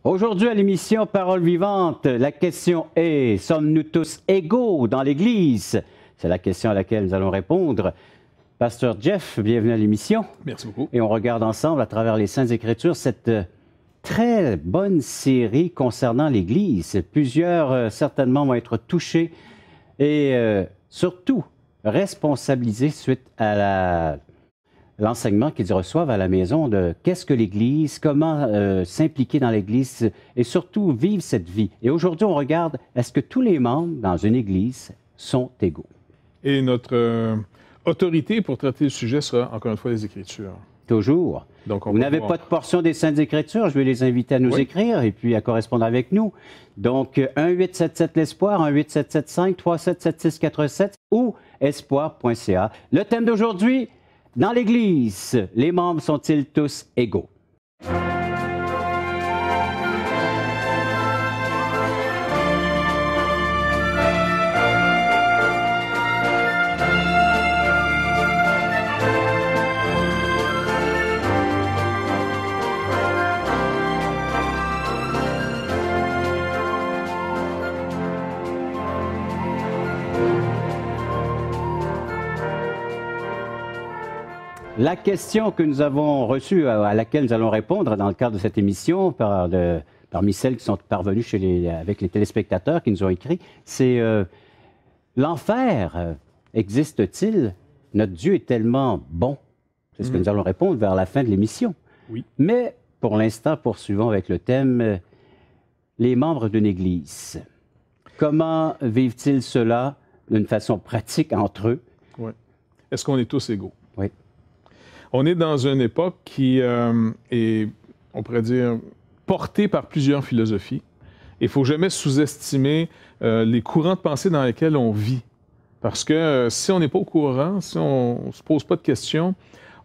Aujourd'hui à l'émission Parole vivante, la question est, sommes-nous tous égaux dans l'Église? C'est la question à laquelle nous allons répondre. Pasteur Jeff, bienvenue à l'émission. Merci beaucoup. Et on regarde ensemble à travers les Saintes Écritures cette très bonne série concernant l'Église. Plusieurs certainement vont être touchés et surtout responsabilisés suite à l'enseignement qu'ils reçoivent à la maison de qu'est-ce que l'Église, comment s'impliquer dans l'Église et surtout vivre cette vie. Et aujourd'hui, on regarde, est-ce que tous les membres dans une Église sont égaux? Et notre autorité pour traiter le sujet sera, encore une fois, les Écritures. Toujours. Donc, vous n'avez pas de portion des Saintes Écritures, je vais les inviter à nous écrire et puis à correspondre avec nous. Donc, 1-877-l'Espoir, 1-877-537-7647 ou espoir.ca. Le thème d'aujourd'hui, dans l'Église, les membres sont-ils tous égaux? La question que nous avons reçue, à laquelle nous allons répondre dans le cadre de cette émission, parmi celles qui sont parvenues avec les téléspectateurs qui nous ont écrit, c'est l'enfer existe-t-il? Notre Dieu est tellement bon. C'est ce que nous allons répondre vers la fin de l'émission. Oui. Mais pour l'instant, poursuivons avec le thème les membres d'une Église. Comment vivent-ils cela d'une façon pratique entre eux? Oui. Est-ce qu'on est tous égaux? Oui. On est dans une époque qui est, on pourrait dire, portée par plusieurs philosophies. Il ne faut jamais sous-estimer les courants de pensée dans lesquels on vit. Parce que si on n'est pas au courant, si on ne se pose pas de questions,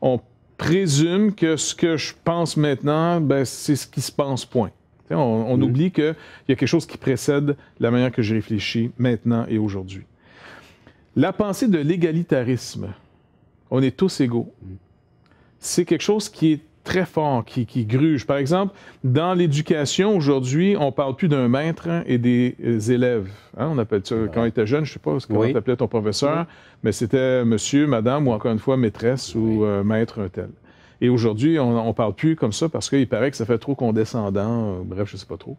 on présume que ce que je pense maintenant, ben, c'est ce qui se pense, point. On oublie qu'il y a quelque chose qui précède la manière que je réfléchis maintenant et aujourd'hui. La pensée de l'égalitarisme, on est tous égaux. C'est quelque chose qui est très fort, qui gruge. Par exemple, dans l'éducation, aujourd'hui, on ne parle plus d'un maître et des élèves. Hein? On appelle ça, quand on était jeune, je ne sais pas comment tu appelais ton professeur, mais c'était monsieur, madame, ou encore une fois, maîtresse ou maître un tel. Et aujourd'hui, on ne parle plus comme ça parce qu'il paraît que ça fait trop condescendant, bref, je ne sais pas trop.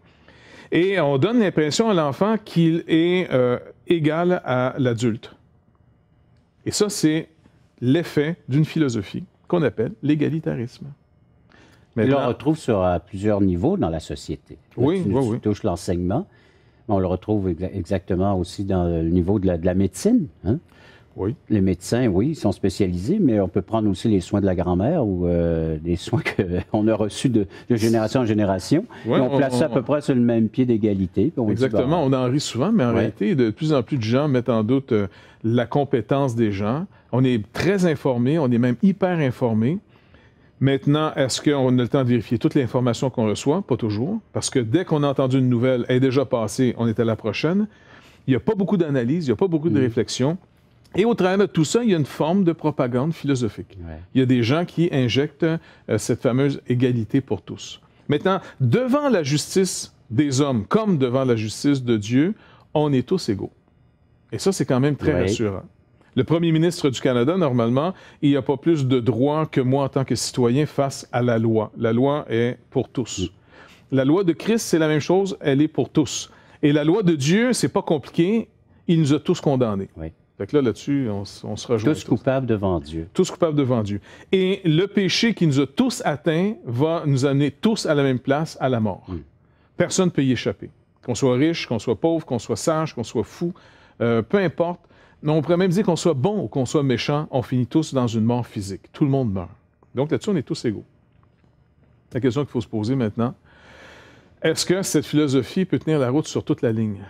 Et on donne l'impression à l'enfant qu'il est égal à l'adulte. Et ça, c'est l'effet d'une philosophie qu'on appelle l'égalitarisme. On le retrouve à plusieurs niveaux dans la société. Oui, tu touches l'enseignement, mais on le retrouve exactement aussi dans le niveau de la médecine. Hein? Oui. Les médecins, oui, ils sont spécialisés, mais on peut prendre aussi les soins de la grand-mère ou des soins qu'on a reçus de génération en génération. Ouais, et on place ça à peu près sur le même pied d'égalité. Exactement, on en rit souvent, mais en réalité, de plus en plus de gens mettent en doute la compétence des gens. On est très informés, on est même hyper informés. Maintenant, est-ce qu'on a le temps de vérifier toute l'information qu'on reçoit? Pas toujours, parce que dès qu'on a entendu une nouvelle, elle est déjà passée, on est à la prochaine. Il n'y a pas beaucoup d'analyse, il n'y a pas beaucoup de réflexion. Et au travers de tout ça, il y a une forme de propagande philosophique. Ouais. Il y a des gens qui injectent cette fameuse égalité pour tous. Maintenant, devant la justice des hommes, comme devant la justice de Dieu, on est tous égaux. Et ça, c'est quand même très rassurant. Le premier ministre du Canada, normalement, il n'y a pas plus de droits que moi en tant que citoyen face à la loi. La loi est pour tous. La loi de Christ, c'est la même chose, elle est pour tous. Et la loi de Dieu, c'est pas compliqué, il nous a tous condamnés. Oui. Fait que là-dessus, on se rejoint. Tous coupables devant Dieu. Tous coupables devant Dieu. Et le péché qui nous a tous atteints va nous amener tous à la même place, à la mort. Personne ne peut y échapper. Qu'on soit riche, qu'on soit pauvre, qu'on soit sage, qu'on soit fou, peu importe. On pourrait même dire qu'on soit bon ou qu'on soit méchant, on finit tous dans une mort physique. Tout le monde meurt. Donc là-dessus, on est tous égaux. La question qu'il faut se poser maintenant, est-ce que cette philosophie peut tenir la route sur toute la ligne?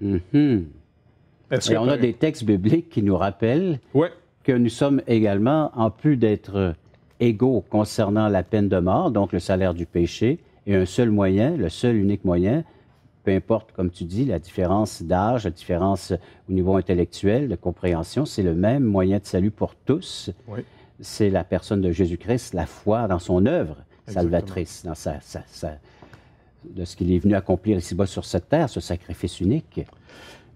Et on a des textes bibliques qui nous rappellent que nous sommes également, en plus d'être égaux concernant la peine de mort, donc le salaire du péché, et un seul moyen, le seul unique moyen, peu importe, comme tu dis, la différence d'âge, la différence au niveau intellectuel, de compréhension, c'est le même moyen de salut pour tous. C'est la personne de Jésus-Christ, la foi dans son œuvre. salvatrice dans de ce qu'il est venu accomplir ici-bas sur cette terre, ce sacrifice unique.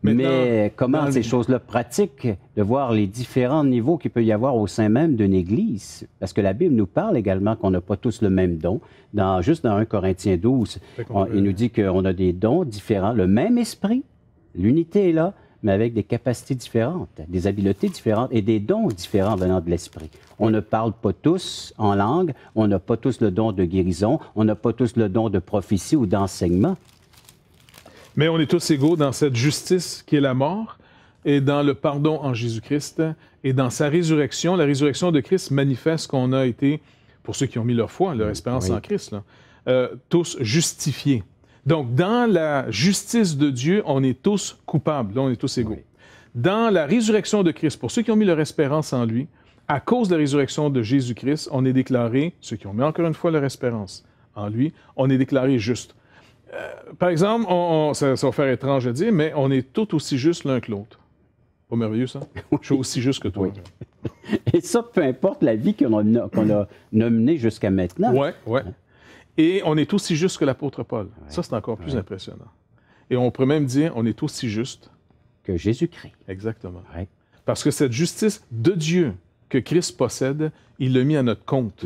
Mais comment ces choses-là pratiques, de voir les différents niveaux qu'il peut y avoir au sein même d'une Église? Parce que la Bible nous parle également qu'on n'a pas tous le même don. Juste dans 1 Corinthiens 12, il nous dit qu'on a des dons différents, le même esprit, l'unité est là, mais avec des capacités différentes, des habiletés différentes et des dons différents venant de l'esprit. On ne parle pas tous en langue, on n'a pas tous le don de guérison, on n'a pas tous le don de prophétie ou d'enseignement. Mais on est tous égaux dans cette justice qui est la mort et dans le pardon en Jésus-Christ et dans sa résurrection. La résurrection de Christ manifeste qu'on a été, pour ceux qui ont mis leur foi, leur espérance en Christ, tous justifiés. Donc, dans la justice de Dieu, on est tous coupables. Là, on est tous égaux. Oui. Dans la résurrection de Christ, pour ceux qui ont mis leur espérance en lui, à cause de la résurrection de Jésus-Christ, on est déclarés, ceux qui ont mis encore une fois leur espérance en lui, on est déclarés justes. Par exemple, ça va faire étrange à dire, mais on est tous aussi justes l'un que l'autre. Pas merveilleux, ça? Je suis aussi juste que toi. Oui. Et ça, peu importe la vie qu'on a menée jusqu'à maintenant. Oui, oui. Et on est aussi juste que l'apôtre Paul. Ouais. Ça, c'est encore plus impressionnant. Et on pourrait même dire, on est aussi juste que Jésus-Christ. Exactement. Ouais. Parce que cette justice de Dieu que Christ possède, il l'a mis à notre compte.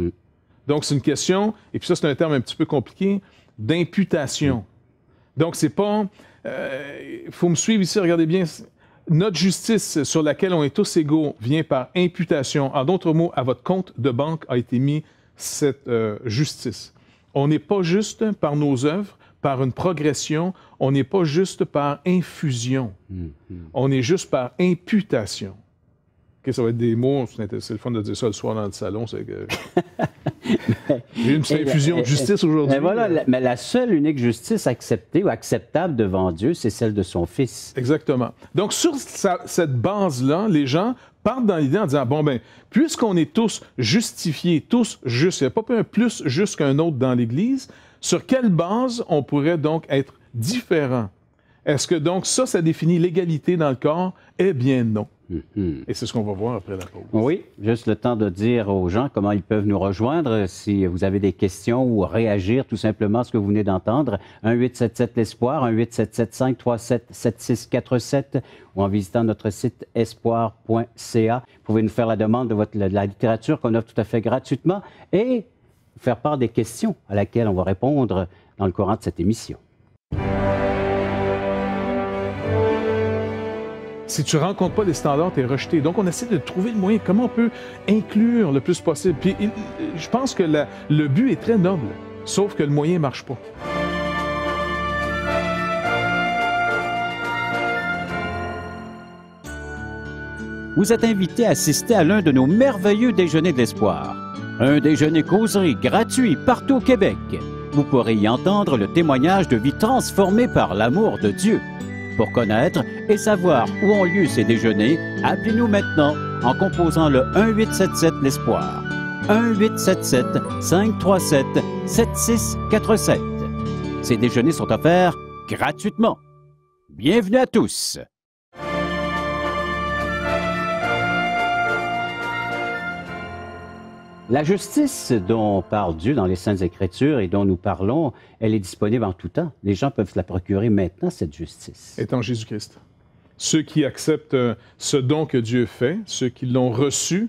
Donc, c'est une question, et puis ça, c'est un terme un petit peu compliqué, d'imputation. Donc, c'est pas... Il faut me suivre ici, regardez bien. Notre justice sur laquelle on est tous égaux vient par imputation. En d'autres mots, à votre compte de banque a été mis cette justice. On n'est pas juste par nos œuvres, par une progression. On n'est pas juste par infusion. On est juste par imputation. Okay, ça va être des mots, c'est le fun de dire ça le soir dans le salon. C'est que... J'ai une petite infusion de justice aujourd'hui. Mais voilà, mais la seule unique justice acceptée ou acceptable devant Dieu, c'est celle de son Fils. Exactement. Donc, sur cette base-là, les gens partent dans l'idée en disant, bon, ben, puisqu'on est tous justifiés, tous justes, il n'y a pas un plus juste qu'un autre dans l'Église, sur quelle base on pourrait donc être différent? Est-ce que donc ça définit l'égalité dans le corps? Eh bien, non. Et c'est ce qu'on va voir après la pause. Oui, juste le temps de dire aux gens comment ils peuvent nous rejoindre si vous avez des questions ou réagir tout simplement à ce que vous venez d'entendre. 1-877-l'Espoir, 1-877-537-7647 ou en visitant notre site espoir.ca. Vous pouvez nous faire la demande de la littérature qu'on offre tout à fait gratuitement et faire part des questions à laquelle on va répondre dans le courant de cette émission. Si tu ne rencontres pas les standards, tu es rejeté. Donc, on essaie de trouver le moyen, comment on peut inclure le plus possible. Puis, je pense que le but est très noble, sauf que le moyen ne marche pas. Vous êtes invité à assister à l'un de nos merveilleux déjeuners de l'espoir. Un déjeuner causerie gratuit partout au Québec. Vous pourrez y entendre le témoignage de vie transformée par l'amour de Dieu. Pour connaître et savoir où ont lieu ces déjeuners, appelez-nous maintenant en composant le 1-877-l'Espoir. 1-877-537-7647. Ces déjeuners sont offerts gratuitement. Bienvenue à tous! La justice dont parle Dieu dans les Saintes Écritures et dont nous parlons, elle est disponible en tout temps. Les gens peuvent se la procurer maintenant, cette justice. Est en Jésus-Christ. Ceux qui acceptent ce don que Dieu fait, ceux qui l'ont reçu,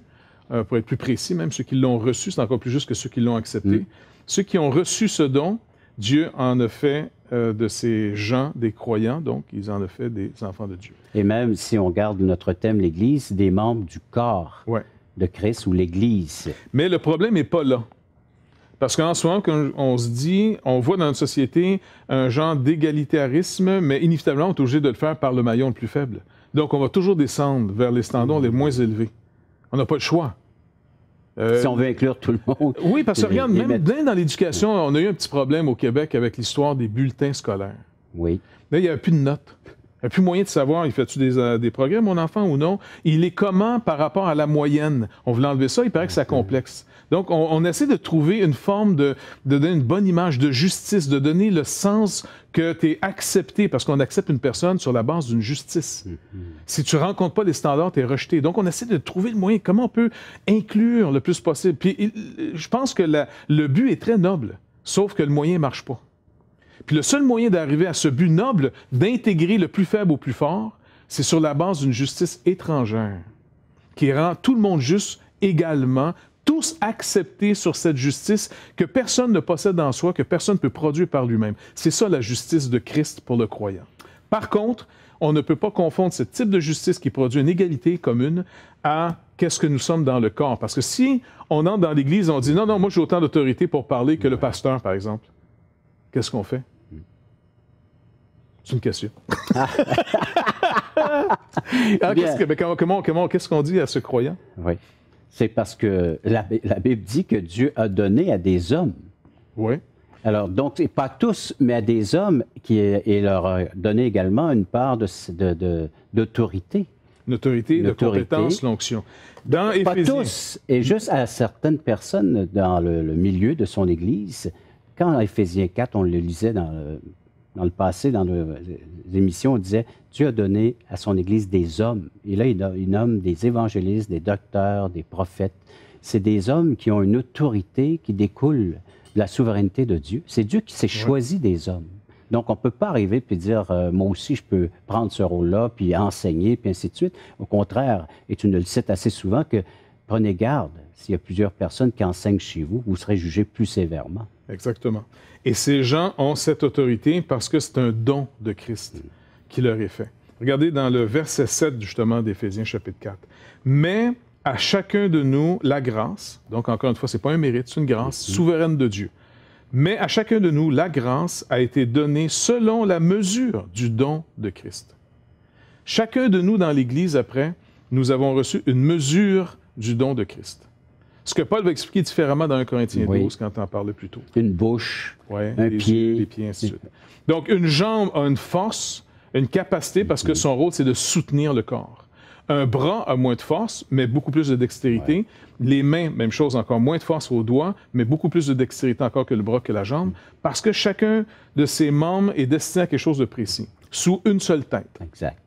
pour être plus précis, même ceux qui l'ont reçu, c'est encore plus juste que ceux qui l'ont accepté. Ceux qui ont reçu ce don, Dieu en a fait de ces gens des croyants, donc ils en ont fait des enfants de Dieu. Et même si on garde notre thème, l'Église, des membres du corps. Ouais. De Christ ou l'Église. Mais le problème n'est pas là. Parce qu'en ce moment, quand on se dit, on voit dans notre société un genre d'égalitarisme, mais inévitablement, on est obligé de le faire par le maillon le plus faible. Donc, on va toujours descendre vers les standards les moins élevés. On n'a pas le choix. Si on veut inclure tout le monde. Oui, parce que regarde, même dans l'éducation, on a eu un petit problème au Québec avec l'histoire des bulletins scolaires. Oui. Là, il n'y avait plus de notes. Il n'y a plus moyen de savoir, il fait-tu des progrès, mon enfant, ou non? Il est comment par rapport à la moyenne? On voulait enlever ça, il paraît que c'est complexe. Donc, on essaie de trouver une forme de donner une bonne image de justice, de donner le sens que tu es accepté, parce qu'on accepte une personne sur la base d'une justice. Si tu ne rencontres pas les standards, tu es rejeté. Donc, on essaie de trouver le moyen, comment on peut inclure le plus possible. Puis, je pense que le but est très noble, sauf que le moyen ne marche pas. Puis, le seul moyen d'arriver à ce but noble, d'intégrer le plus faible au plus fort, c'est sur la base d'une justice étrangère, qui rend tout le monde juste également, tous acceptés sur cette justice que personne ne possède en soi, que personne ne peut produire par lui-même. C'est ça la justice de Christ pour le croyant. Par contre, on ne peut pas confondre ce type de justice qui produit une égalité commune à qu'est-ce que nous sommes dans le corps. Parce que si on entre dans l'Église et on dit « Non, non, moi j'ai autant d'autorité pour parler que le pasteur, par exemple », qu'est-ce qu'on fait? C'est une question. Qu'est-ce qu'on dit à ce croyant? Oui. C'est parce que la Bible dit que Dieu a donné à des hommes. Oui. Alors, donc, pas tous, mais à des hommes et leur a donné également une part d'autorité. Une autorité, de compétence, l'onction. Dans Pas Éphésiens, tous, et juste à certaines personnes dans le milieu de son Église. Quand dans Éphésiens 4, on le lisait dans le passé, dans les émissions, on disait « Dieu a donné à son Église des hommes ». Et là, il nomme des évangélistes, des docteurs, des prophètes. C'est des hommes qui ont une autorité qui découle de la souveraineté de Dieu. C'est Dieu qui s'est choisi des hommes. Donc, on ne peut pas arriver et dire « Moi aussi, je peux prendre ce rôle-là, puis enseigner, puis ainsi de suite ». Au contraire, et tu nous le cites assez souvent, que prenez garde, s'il y a plusieurs personnes qui enseignent chez vous, vous serez jugés plus sévèrement. Exactement. Et ces gens ont cette autorité parce que c'est un don de Christ qui leur est fait. Regardez dans le verset 7, justement, d'Éphésiens chapitre 4. « Mais à chacun de nous, la grâce, donc encore une fois, ce n'est pas un mérite, c'est une grâce souveraine de Dieu. Mais à chacun de nous, la grâce a été donnée selon la mesure du don de Christ. » Chacun de nous dans l'Église, après, nous avons reçu une mesure du don de Christ. Ce que Paul va expliquer différemment dans 1 Corinthiens 12, quand on en parlait plus tôt. Une bouche, ouais, un pied. Les pieds, ainsi de suite. Donc, une jambe a une force, une capacité, parce que son rôle, c'est de soutenir le corps. Un bras a moins de force, mais beaucoup plus de dextérité. Ouais. Les mains, même chose, encore moins de force aux doigts, mais beaucoup plus de dextérité encore que le bras, que la jambe, parce que chacun de ces membres est destiné à quelque chose de précis, sous une seule tête. Exact.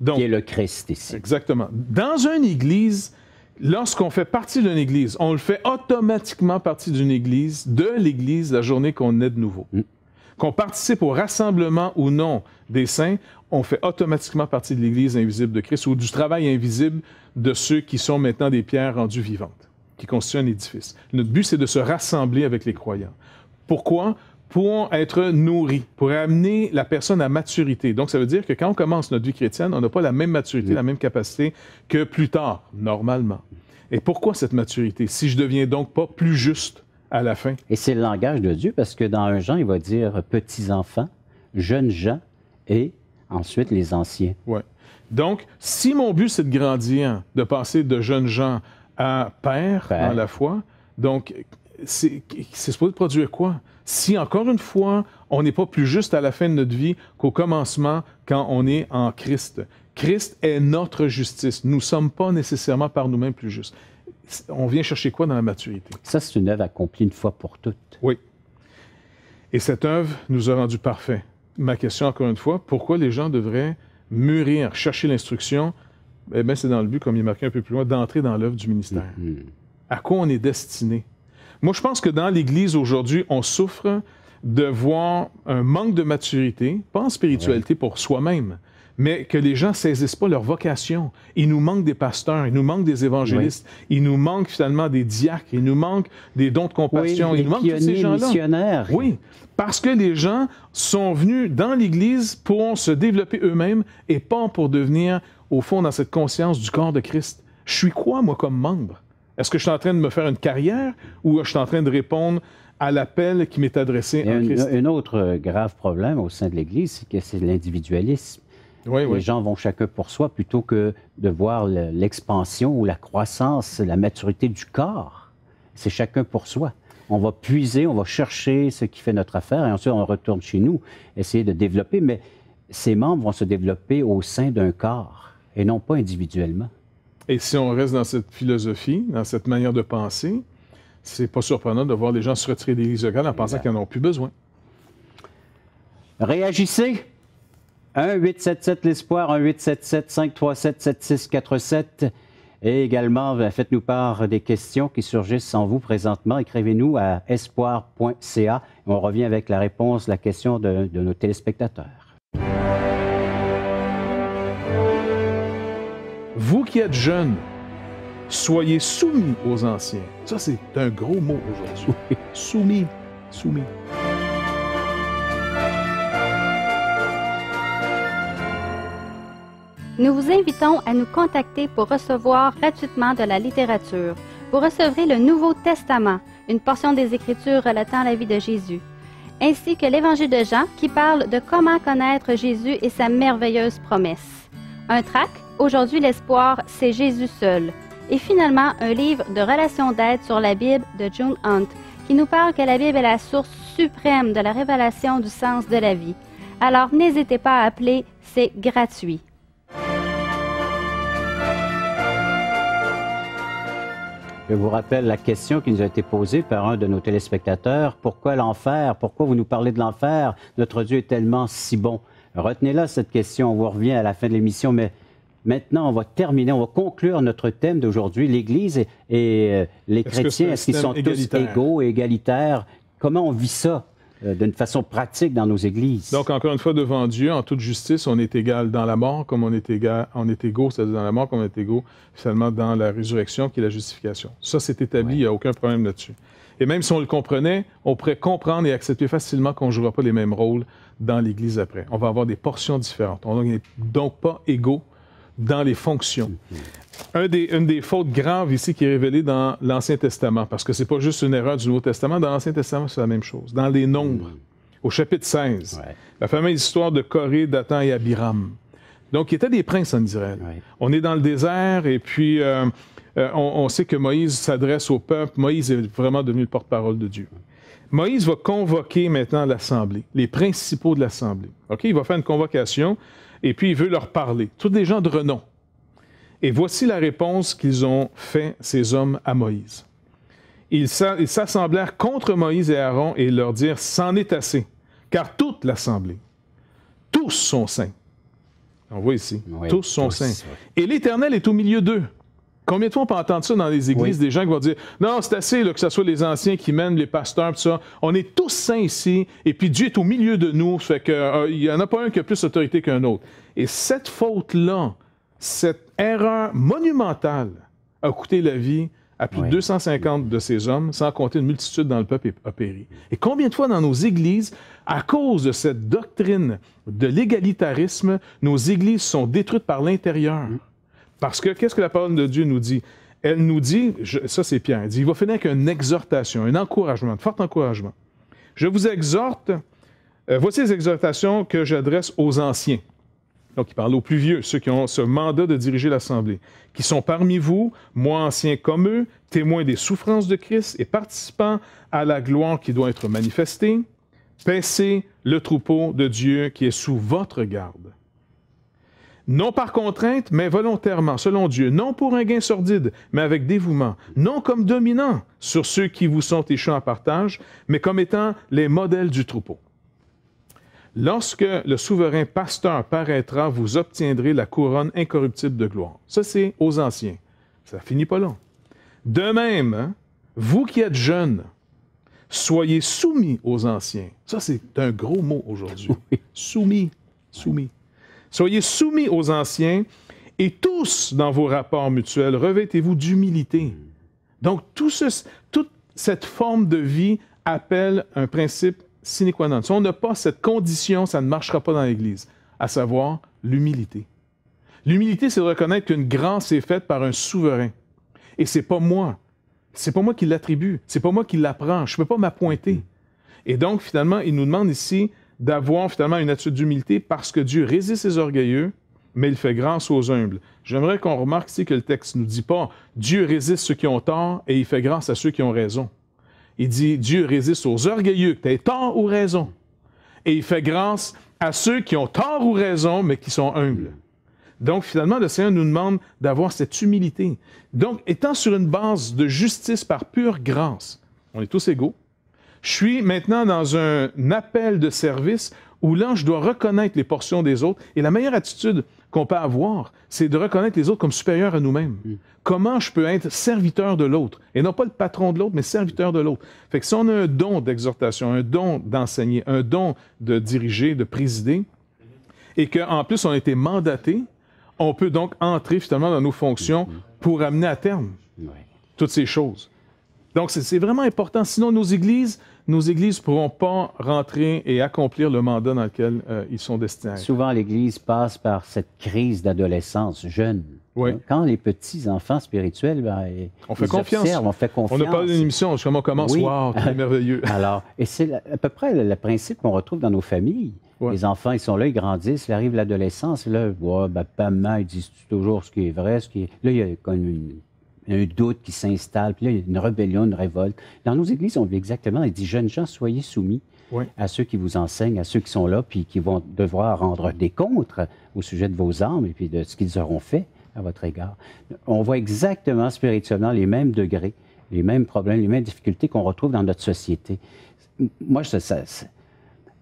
Donc, qui est le Christ ici. Exactement. Dans une Église, lorsqu'on fait partie d'une Église, on le fait automatiquement partie d'une Église, de l'Église, la journée qu'on est de nouveau. Qu'on participe au rassemblement ou non des saints, on fait automatiquement partie de l'Église invisible de Christ ou du travail invisible de ceux qui sont maintenant des pierres rendues vivantes, qui constituent un édifice. Notre but, c'est de se rassembler avec les croyants. Pourquoi? Pour être nourris, pour amener la personne à maturité. Donc, ça veut dire que quand on commence notre vie chrétienne, on n'a pas la même maturité, la même capacité que plus tard, normalement. Et pourquoi cette maturité? Si je deviens donc pas plus juste à la fin. Et c'est le langage de Dieu, parce que dans 1 Jean, il va dire petits-enfants, jeunes gens et ensuite les anciens. Oui. Donc, si mon but, c'est de grandir, de passer de jeunes gens à pères dans la foi, donc, c'est supposé produire quoi? Si, encore une fois, on n'est pas plus juste à la fin de notre vie qu'au commencement quand on est en Christ. Christ est notre justice. Nous ne sommes pas nécessairement par nous-mêmes plus justes. On vient chercher quoi dans la maturité? Ça, c'est une œuvre accomplie une fois pour toutes. Oui. Et cette œuvre nous a rendus parfaits. Ma question, encore une fois, pourquoi les gens devraient mûrir, chercher l'instruction? Eh bien, c'est dans le but, comme il est marqué un peu plus loin, d'entrer dans l'œuvre du ministère. À quoi on est destiné? Moi, je pense que dans l'Église aujourd'hui, on souffre de voir un manque de maturité, pas en spiritualité pour soi-même, mais que les gens ne saisissent pas leur vocation. Il nous manque des pasteurs, il nous manque des évangélistes, il nous manque finalement des diacres, il nous manque des dons de compassion, il nous manque tous ces gens-là. Missionnaires. Oui, parce que les gens sont venus dans l'Église pour se développer eux-mêmes et pas pour devenir, au fond, dans cette conscience du corps de Christ. Je suis quoi, moi, comme membre? Est-ce que je suis en train de me faire une carrière ou je suis en train de répondre à l'appel qui m'est adressé en Christ? Un autre grave problème au sein de l'Église, c'est l'individualisme. Les gens vont chacun pour soi plutôt que de voir l'expansion ou la croissance, la maturité du corps. C'est chacun pour soi. On va puiser, on va chercher ce qui fait notre affaire et ensuite on retourne chez nous, essayer de développer. Mais ces membres vont se développer au sein d'un corps et non pas individuellement. Et si on reste dans cette philosophie, dans cette manière de penser, c'est pas surprenant de voir les gens se retirer des églises locales en pensant qu'ils n'en ont plus besoin. Réagissez. 1-877-l'Espoir, 1-877-537-7647. Et également, faites-nous part des questions qui surgissent en vous présentement. Écrivez-nous à espoir.ca. On revient avec la réponse, la question de nos téléspectateurs. Vous qui êtes jeunes, soyez soumis aux anciens. Ça, c'est un gros mot aujourd'hui. Soumis, soumis. Nous vous invitons à nous contacter pour recevoir gratuitement de la littérature. Vous recevrez le Nouveau Testament, une portion des Écritures relatant la vie de Jésus, ainsi que l'Évangile de Jean qui parle de comment connaître Jésus et sa merveilleuse promesse. Un tract, Aujourd'hui l'espoir, c'est Jésus seul. Et finalement, un livre de relations d'aide sur la Bible de June Hunt qui nous parle que la Bible est la source suprême de la révélation du sens de la vie. Alors n'hésitez pas à appeler, c'est gratuit. Je vous rappelle la question qui nous a été posée par un de nos téléspectateurs. Pourquoi l'enfer? Pourquoi vous nous parlez de l'enfer? Notre Dieu est tellement si bon. Retenez-la, cette question. On vous revient à la fin de l'émission, mais maintenant, on va terminer, on va conclure notre thème d'aujourd'hui. L'Église et les chrétiens, est-ce qu'ils sont tous égaux et égalitaires? Comment on vit ça d'une façon pratique dans nos églises? Donc, encore une fois, devant Dieu, en toute justice, on est égal dans la mort comme on est égaux, c'est-à-dire dans la mort comme on est égaux, finalement, dans la résurrection qui est la justification. Ça, c'est établi, il n'y a aucun problème là-dessus. Et même si on le comprenait, on pourrait comprendre et accepter facilement qu'on ne jouera pas les mêmes rôles dans l'Église après. On va avoir des portions différentes. On n'est donc pas égaux dans les fonctions. Une des fautes graves ici qui est révélée dans l'Ancien Testament, parce que c'est pas juste une erreur du Nouveau Testament, dans l'Ancien Testament, c'est la même chose. Dans les Nombres, au chapitre 16, la fameuse histoire de Coré, Dathan et Abiram. Donc, ils étaient des princes en Israël. On est dans le désert, et puis on sait que Moïse s'adresse au peuple. Moïse est vraiment devenu le porte-parole de Dieu. Moïse va convoquer maintenant l'Assemblée, les principaux de l'Assemblée. OK? Il va faire une convocation, et puis il veut leur parler. Tous des gens de renom. Et voici la réponse qu'ils ont fait, ces hommes, à Moïse. Ils s'assemblèrent contre Moïse et Aaron et leur dirent « C'en est assez, car toute l'Assemblée, tous sont saints. » On voit ici, tous sont saints. Et l'Éternel est au milieu d'eux. Combien de fois on peut entendre ça dans les églises, des gens qui vont dire « Non, c'est assez là, que ce soit les anciens qui mènent, les pasteurs, tout ça. On est tous saints ici, et puis Dieu est au milieu de nous, fait que il n'y en a pas un qui a plus d'autorité qu'un autre. » Et cette faute-là, cette erreur monumentale a coûté la vie à plus de 250 de ces hommes, sans compter une multitude dans le peuple a péri. Et combien de fois dans nos églises, à cause de cette doctrine de l'égalitarisme, nos églises sont détruites par l'intérieur? Parce que, qu'est-ce que la parole de Dieu nous dit? Elle nous dit, ça c'est Pierre, elle dit, il va finir avec une exhortation, un encouragement, un fort encouragement. Je vous exhorte, voici les exhortations que j'adresse aux anciens. Donc, il parle aux plus vieux, ceux qui ont ce mandat de diriger l'Assemblée, qui sont parmi vous, moi anciens comme eux, témoins des souffrances de Christ et participants à la gloire qui doit être manifestée. Paissez le troupeau de Dieu qui est sous votre garde. Non par contrainte, mais volontairement, selon Dieu, non pour un gain sordide, mais avec dévouement, non comme dominant sur ceux qui vous sont échus en partage, mais comme étant les modèles du troupeau. Lorsque le souverain pasteur paraîtra, vous obtiendrez la couronne incorruptible de gloire. Ça, c'est aux anciens. Ça finit pas là. De même, vous qui êtes jeunes, soyez soumis aux anciens. Ça, c'est un gros mot aujourd'hui. Soumis, soumis. Soyez soumis aux anciens et tous, dans vos rapports mutuels, revêtez-vous d'humilité. Donc, toute cette forme de vie appelle un principe sine qua non. Si on n'a pas cette condition, ça ne marchera pas dans l'Église, à savoir l'humilité. L'humilité, c'est de reconnaître qu'une grâce est faite par un souverain. Et c'est pas moi. C'est pas moi qui l'attribue. C'est pas moi qui l'apprends. Je ne peux pas m'appointer. Et donc, finalement, il nous demande ici d'avoir finalement une attitude d'humilité parce que Dieu résiste les orgueilleux, mais il fait grâce aux humbles. J'aimerais qu'on remarque ici que le texte ne nous dit pas « Dieu résiste ceux qui ont tort et il fait grâce à ceux qui ont raison ». Il dit « Dieu résiste aux orgueilleux, que tu aies tort ou raison. Et il fait grâce à ceux qui ont tort ou raison, mais qui sont humbles. » Donc, finalement, le Seigneur nous demande d'avoir cette humilité. Donc, étant sur une base de justice par pure grâce, on est tous égaux, je suis maintenant dans un appel de service où là, je dois reconnaître les portions des autres. Et la meilleure attitude qu'on peut avoir, c'est de reconnaître les autres comme supérieurs à nous-mêmes. Comment je peux être serviteur de l'autre? Et non pas le patron de l'autre, mais serviteur de l'autre. Fait que si on a un don d'exhortation, un don d'enseigner, un don de diriger, de présider, et qu'en plus on a été mandaté, on peut donc entrer finalement dans nos fonctions pour amener à terme toutes ces choses. Donc c'est vraiment important. Sinon, nos églises ne pourront pas rentrer et accomplir le mandat dans lequel ils sont destinés. Souvent, l'Église passe par cette crise d'adolescence jeune. Oui. Quand les petits enfants spirituels, on fait confiance. On fait confiance. On n'a pas une émission, comment on commence, wow, c'est merveilleux. Alors, et c'est à peu près le principe qu'on retrouve dans nos familles. Ouais. Les enfants, ils sont là, ils grandissent, il arrive l'adolescence, là, papa, maman, ils disent toujours ce qui est vrai, ce qui est... Là, il y a comme un doute qui s'installe, puis là, il y a une rébellion, une révolte. Dans nos églises, on vit exactement, il dit, jeunes gens, soyez soumis à ceux qui vous enseignent, à ceux qui sont là, puis qui vont devoir rendre des comptes au sujet de vos âmes et puis de ce qu'ils auront fait à votre égard. On voit exactement spirituellement les mêmes degrés, les mêmes problèmes, les mêmes difficultés qu'on retrouve dans notre société. Moi,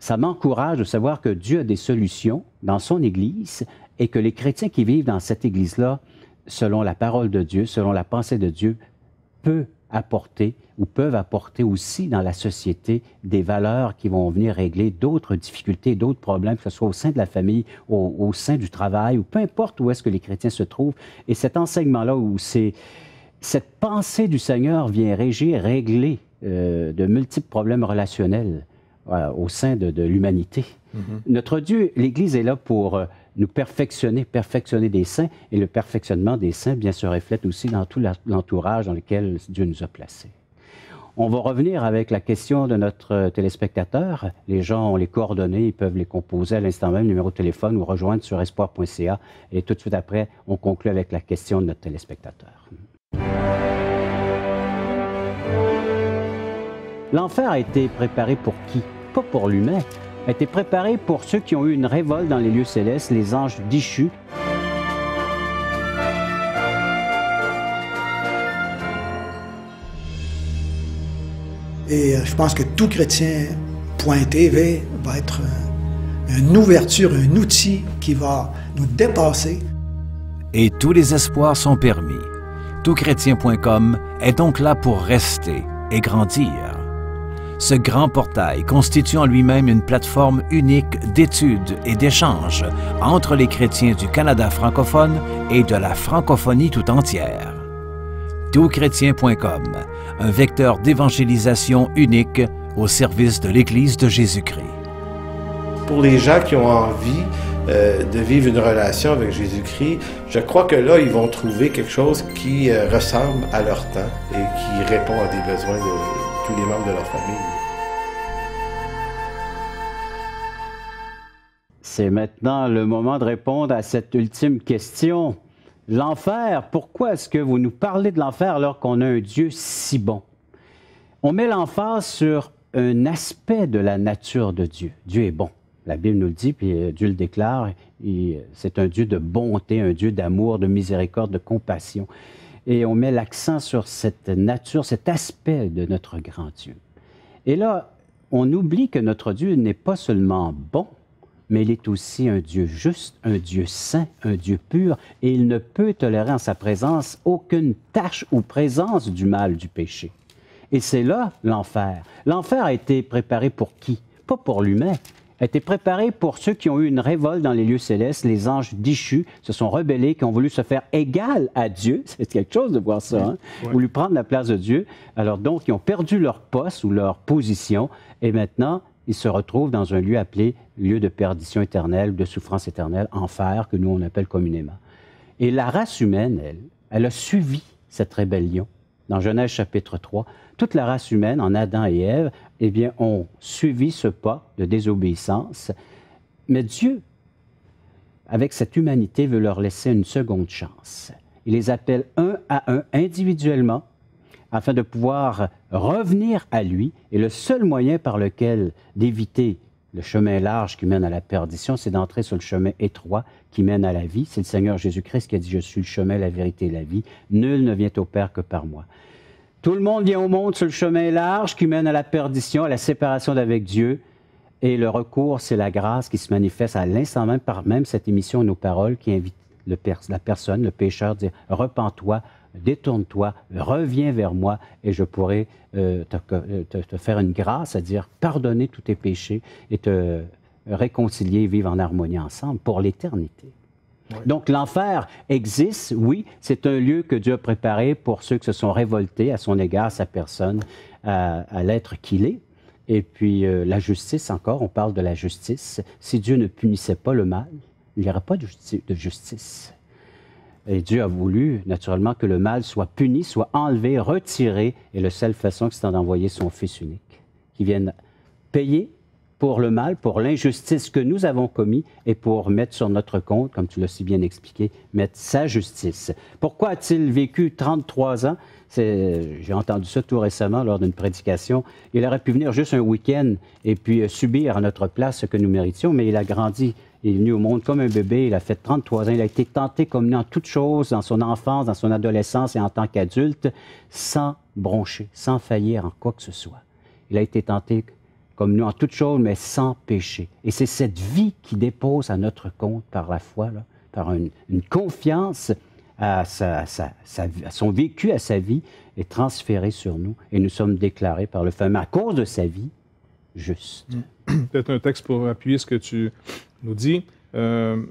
ça m'encourage de savoir que Dieu a des solutions dans son Église et que les chrétiens qui vivent dans cette Église-là, selon la parole de Dieu, selon la pensée de Dieu, peuvent apporter aussi dans la société des valeurs qui vont venir régler d'autres difficultés, d'autres problèmes, que ce soit au sein de la famille, au sein du travail, ou peu importe où est-ce que les chrétiens se trouvent. Et cet enseignement-là, où cette pensée du Seigneur vient régler de multiples problèmes relationnels au sein de l'humanité. Notre Dieu, l'Église est là pour nous perfectionner des saints, et le perfectionnement des saints, bien, se reflète aussi dans tout l'entourage dans lequel Dieu nous a placés. On va revenir avec la question de notre téléspectateur. Les gens ont les coordonnées, ils peuvent les composer à l'instant même, numéro de téléphone, ou rejoindre sur espoir.ca. Et tout de suite après, on conclut avec la question de notre téléspectateur. L'enfer a été préparé pour qui? Pas pour l'humain. A été préparé pour ceux qui ont eu une révolte dans les lieux célestes, les anges déchus. Et je pense que tout chrétien.tv va être une ouverture, un outil qui va nous dépasser. Et tous les espoirs sont permis. Toutchrétien.com est donc là pour rester et grandir. Ce grand portail constitue en lui-même une plateforme unique d'études et d'échanges entre les chrétiens du Canada francophone et de la francophonie tout entière. Toutchrétien.com, un vecteur d'évangélisation unique au service de l'Église de Jésus-Christ. Pour les gens qui ont envie de vivre une relation avec Jésus-Christ, je crois que là, ils vont trouver quelque chose qui ressemble à leur temps et qui répond à des besoins de tous les membres de leur famille. C'est maintenant le moment de répondre à cette ultime question. L'enfer, pourquoi est-ce que vous nous parlez de l'enfer alors qu'on a un Dieu si bon? On met l'emphase sur un aspect de la nature de Dieu. Dieu est bon. La Bible nous le dit, puis Dieu le déclare. C'est un Dieu de bonté, un Dieu d'amour, de miséricorde, de compassion. Et on met l'accent sur cette nature, cet aspect de notre grand Dieu. Et là, on oublie que notre Dieu n'est pas seulement bon, mais il est aussi un Dieu juste, un Dieu saint, un Dieu pur, et il ne peut tolérer en sa présence aucune tache ou présence du mal, du péché. Et c'est là l'enfer. L'enfer a été préparé pour qui? Pas pour l'humain. A été préparé pour ceux qui ont eu une révolte dans les lieux célestes, les anges déchus, se sont rebellés, qui ont voulu se faire égal à Dieu. C'est quelque chose de voir ça, hein? Voulu prendre la place de Dieu. Alors donc, ils ont perdu leur poste ou leur position, et maintenant, ils se retrouvent dans un lieu appelé lieu de perdition éternelle, de souffrance éternelle, enfer, que nous on appelle communément. Et la race humaine, elle a suivi cette rébellion. Dans Genèse chapitre 3, toute la race humaine, en Adam et Ève, eh bien, ont suivi ce pas de désobéissance. Mais Dieu, avec cette humanité, veut leur laisser une seconde chance. Il les appelle un à un, individuellement, afin de pouvoir revenir à lui. Et le seul moyen par lequel d'éviter Le chemin large qui mène à la perdition, c'est d'entrer sur le chemin étroit qui mène à la vie. C'est le Seigneur Jésus-Christ qui a dit « Je suis le chemin, la vérité et la vie. Nul ne vient au Père que par moi. » Tout le monde vient au monde sur le chemin large qui mène à la perdition, à la séparation d'avec Dieu. Et le recours, c'est la grâce qui se manifeste à l'instant même par même cette émission, nos paroles, qui invite la personne, le pécheur, à dire « Repens-toi, détourne-toi, reviens vers moi et je pourrai te faire une grâce, c'est-à-dire pardonner tous tes péchés et te réconcilier et vivre en harmonie ensemble pour l'éternité. » Oui. Donc l'enfer existe, oui, c'est un lieu que Dieu a préparé pour ceux qui se sont révoltés à son égard, à sa personne, à l'être qu'il est. Et puis la justice encore, on parle de la justice. Si Dieu ne punissait pas le mal, il n'y aurait pas de justice. Et Dieu a voulu, naturellement, que le mal soit puni, soit enlevé, retiré. Et la seule façon, c'est d'envoyer son Fils unique, qui vienne payer pour le mal, pour l'injustice que nous avons commis et pour mettre sur notre compte, comme tu l'as si bien expliqué, mettre sa justice. Pourquoi a-t-il vécu 33 ans? J'ai entendu ça tout récemment lors d'une prédication. Il aurait pu venir juste un week-end et puis subir à notre place ce que nous méritions, mais il a grandi. Il est venu au monde comme un bébé, il a fait 33 ans, il a été tenté comme nous en toutes choses, dans son enfance, dans son adolescence et en tant qu'adulte, sans broncher, sans faillir en quoi que ce soit. Il a été tenté comme nous en toutes choses, mais sans péché. Et c'est cette vie qui dépose à notre compte par la foi, là, par une confiance à son vécu, à sa vie, est transférée sur nous. Et nous sommes déclarés par le fameux, à cause de sa vie, justes. Peut-être un texte pour appuyer ce que tu nous dis.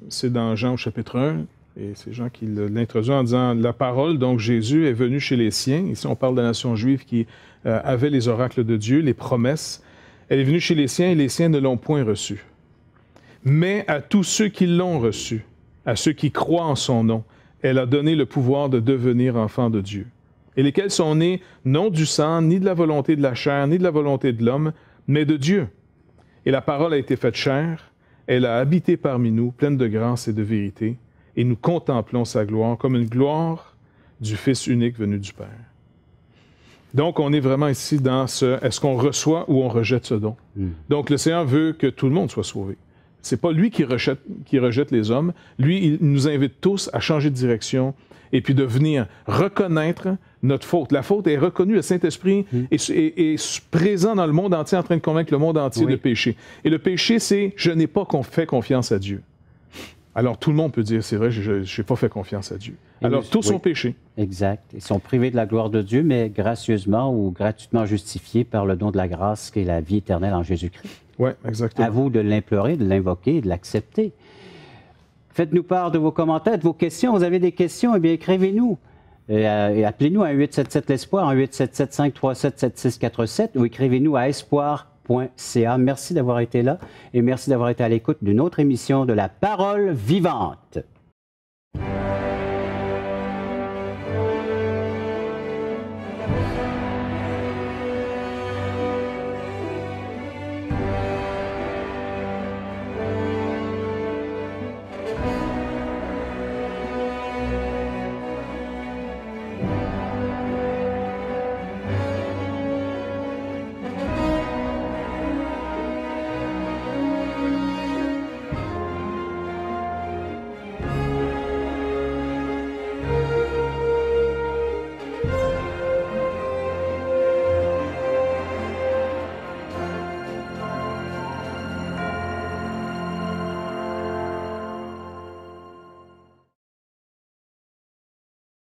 C'est dans Jean au chapitre 1, et c'est Jean qui l'introduit en disant « La parole, donc Jésus, est venu chez les siens. » Ici, on parle de la nation juive qui avait les oracles de Dieu, les promesses. Elle est venue chez les siens, et les siens ne l'ont point reçue. Mais à tous ceux qui l'ont reçue, à ceux qui croient en son nom, elle a donné le pouvoir de devenir enfants de Dieu. Et lesquels sont nés non du sang, ni de la volonté de la chair, ni de la volonté de l'homme, mais de Dieu. Et la parole a été faite chair, elle a habité parmi nous, pleine de grâce et de vérité, et nous contemplons sa gloire comme une gloire du Fils unique venu du Père. Donc, on est vraiment ici dans ce « est-ce qu'on reçoit ou on rejette ce don? » Donc, le Seigneur veut que tout le monde soit sauvé. C'est pas lui qui rejette les hommes. Lui, il nous invite tous à changer de direction et puis de venir reconnaître notre faute. La faute est reconnue, le Saint-Esprit est présent dans le monde entier en train de convaincre le monde entier de péché. Et le péché, c'est « je n'ai pas fait confiance à Dieu ». Alors, tout le monde peut dire, c'est vrai, je n'ai pas fait confiance à Dieu. Alors, tous ont péché. Exact. Ils sont privés de la gloire de Dieu, mais gracieusement ou gratuitement justifiés par le don de la grâce qui est la vie éternelle en Jésus-Christ. Oui, exactement. À vous de l'implorer, de l'invoquer et de l'accepter. Faites-nous part de vos commentaires, de vos questions. Vous avez des questions, eh bien, écrivez-nous. Et appelez-nous à 1-877-l'Espoir, 1-877-537-7647 ou écrivez-nous à espoir.ca. Merci d'avoir été là et merci d'avoir été à l'écoute d'une autre émission de La Parole vivante.